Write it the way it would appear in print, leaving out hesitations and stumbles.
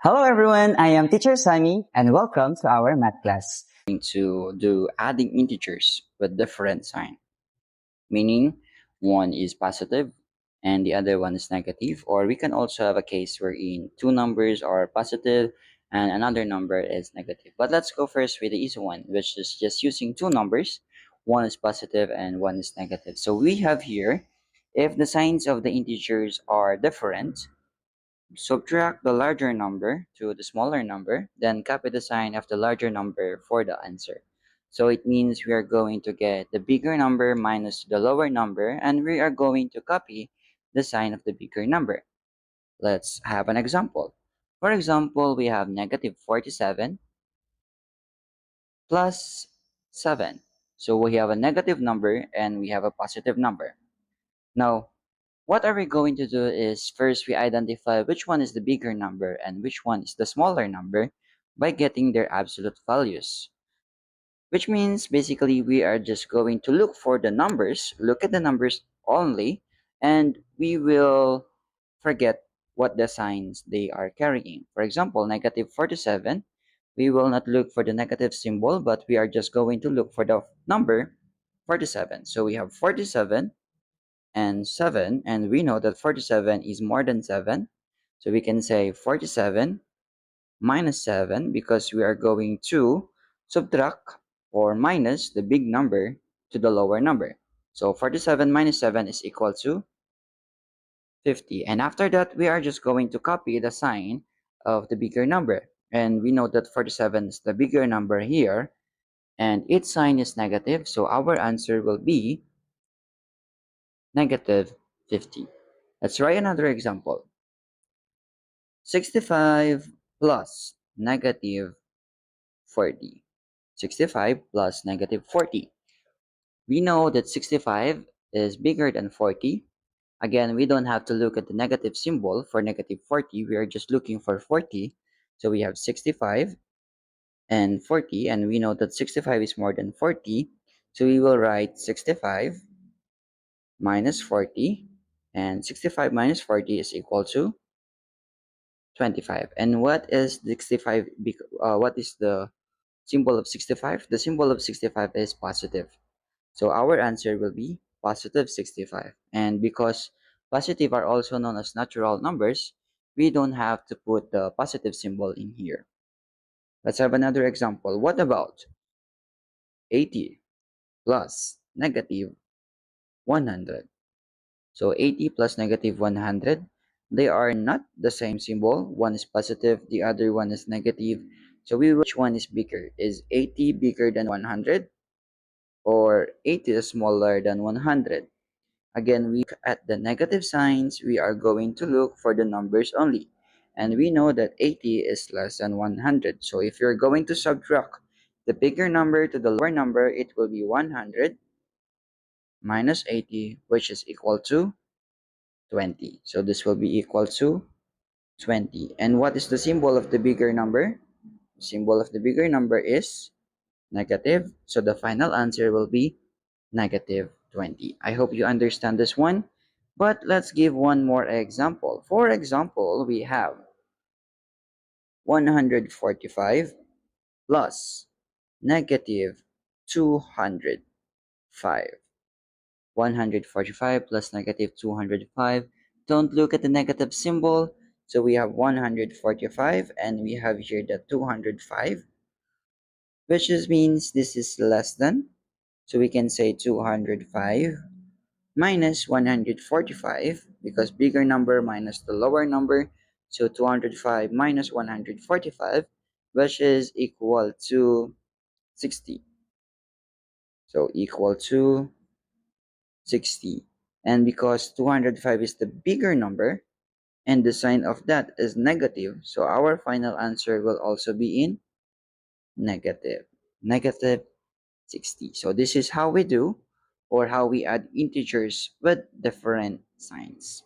Hello everyone, I am Teacher Sunny and welcome to our math class. To do adding integers with different sign, meaning one is positive and the other one is negative, or we can also have a case wherein two numbers are positive and another number is negative. But let's go first with the easy one, which is just using two numbers. One is positive and one is negative. So we have here, if the signs of the integers are different, subtract the larger number to the smaller number, then copy the sign of the larger number for the answer. So it means we are going to get the bigger number minus the lower number, and we are going to copy the sign of the bigger number. Let's have an example. For example, we have negative 47 plus 7. So we have a negative number and we have a positive number. Now, what are we going to do is first we identify which one is the bigger number and which one is the smaller number by getting their absolute values. Which means basically we are just going to look for the numbers, look at the numbers only, and we will forget what the signs they are carrying. For example, negative 47, we will not look for the negative symbol, but we are just going to look for the number 47. So we have 47 and 7, and we know that 47 is more than 7. So we can say 47 minus 7 because we are going to subtract or minus the big number to the lower number. So 47 minus 7 is equal to 50. And after that, we are just going to copy the sign of the bigger number. And we know that 47 is the bigger number here, and its sign is negative. So our answer will be negative 50. Let's try another example. 65 plus negative 40. 65 plus negative 40. We know that 65 is bigger than 40. Again, we don't have to look at the negative symbol for negative 40. We are just looking for 40. So we have 65 and 40, and we know that 65 is more than 40. So we will write 65 minus 40, and 65 minus 40 is equal to 25. And what is 65? What is the symbol of 65? The symbol of 65 is positive. So our answer will be positive 65. And because positive are also known as natural numbers, we don't have to put the positive symbol in here. Let's have another example. What about 80 plus negative 100? So 80 plus negative 100, they are not the same symbol. One is positive, the other one is negative. So we will which one is bigger? Is 80 bigger than 100 or 80 is smaller than 100? Again, we look at the negative signs, we are going to look for the numbers only. And we know that 80 is less than 100. So if you're going to subtract the bigger number to the lower number, it will be 100 minus 80, which is equal to 20. So this will be equal to 20. And what is the symbol of the bigger number? The symbol of the bigger number is negative. So the final answer will be negative 20. I hope you understand this one. But let's give one more example. For example, we have 145 plus negative 205. 145 plus negative 205. Don't look at the negative symbol. So we have 145 and we have here the 205, which just means this is less than. So we can say 205 minus 145 because bigger number minus the lower number. So 205 minus 145, which is equal to 60. So equal to 60. And because 205 is the bigger number and the sign of that is negative, so our final answer will also be in negative. Negative 60. So this is how we do or how we add integers with different signs.